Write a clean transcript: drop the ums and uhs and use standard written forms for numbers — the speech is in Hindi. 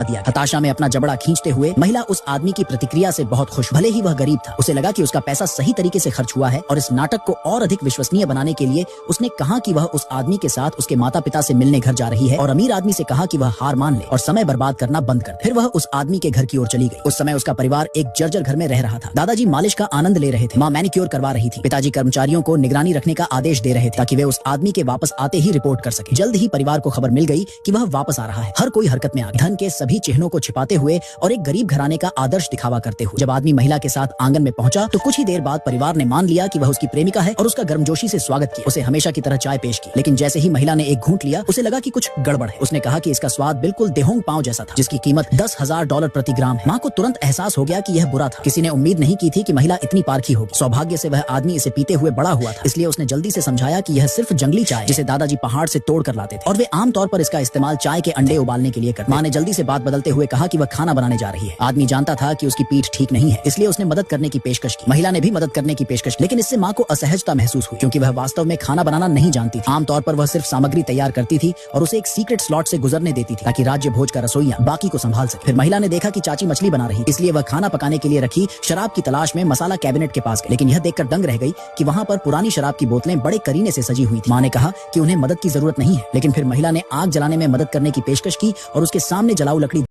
दिया। हताशा में अपना जबड़ा खींचते हुए महिला उस आदमी की प्रतिक्रिया से बहुत खुश। भले ही वह गरीब था, उसे लगा कि उसका पैसा सही तरीके से खर्च हुआ है और इस नाटक को और अधिक विश्वसनीय बनाने के लिए उसने कहा कि वह उस आदमी के साथ उसके माता पिता से मिलने घर जा रही है और अमीर आदमी से कहा कि वह हार मान ले और समय बर्बाद करना बंद कर। फिर वह उस आदमी के घर की ओर चली गई। उस समय उसका परिवार एक जर्जर घर में रह रहा था। दादाजी मालिश का आनंद ले रहे थे, माँ मैनिक्योर करवा रही थी, पिताजी कर्मचारियों को निगरानी रखने का आदेश दे रहे थे ताकि वे उस आदमी के वापस आते ही रिपोर्ट कर सके। जल्द ही परिवार को खबर मिल गई कि वह वापस आ रहा है। हर कोई हरकत में आ गया, धन के सभी चिन्हों को छिपाते हुए और एक गरीब घराने का आदर्श दिखावा करते हुए। जब आदमी महिला के साथ आंगन में पहुंचा तो कुछ ही देर बाद परिवार ने मान लिया कि वह उसकी प्रेमिका है और उसका गर्मजोशी से स्वागत किया। उसे हमेशा की तरह चाय पेश की, लेकिन जैसे ही महिला ने एक घूंट लिया उसे लगा कि कुछ गड़बड़ है। उसने कहा कि इसका स्वाद बिल्कुल देहोंग पांव जैसा था, जिसकी कीमत $10,000 प्रति ग्राम है। माँ को तुरंत एहसास हो गया कि यह बुरा था। किसी ने उम्मीद नहीं की थी कि महिला इतनी पारखी होगी। सौभाग्य से वह आदमी इसे पीते हुए बड़ा हुआ था, इसलिए उसने जल्दी से समझाया कि यह सिर्फ जंगली चाय जिसे दादाजी पहाड़ से तोड़ कर लाते थे और वे आमतौर पर इसका इस्तेमाल चाय के अंडे उबालने के लिए करते। माँ ने जल्दी से बात बदलते हुए कहा कि वह खाना बनाने जा रही है। आदमी जानता था कि उसकी पीठ ठीक नहीं है, इसलिए उसने मदद करने की पेशकश की। महिला ने भी मदद करने की पेशकश की, लेकिन इससे माँ को असहजता महसूस हुई क्योंकि वह वास्तव में खाना बनाना नहीं जानती थी। आमतौर पर वह सिर्फ सामग्री तैयार करती थी और उसे एक सीक्रेट स्लॉट से गुजरने देती थी ताकि राज्य भोज का रसोइया बाकी को संभाल सके। फिर महिला ने देखा कि चाची मछली बना रही, इसलिए वह खाना पकाने के लिए रखी शराब की तलाश में मसाला कैबिनेट के पास गई, लेकिन यह देखकर दंग रह गई कि वहाँ पर पुरानी शराब की बोतलें बड़े करीने से सजी हुई थी। माँ ने कहा कि उन्हें मदद की जरूरत नहीं है, लेकिन फिर महिला ने आग जलाने में मदद करने की पेशकश की और उसके सामने जलाऊ लकड़ी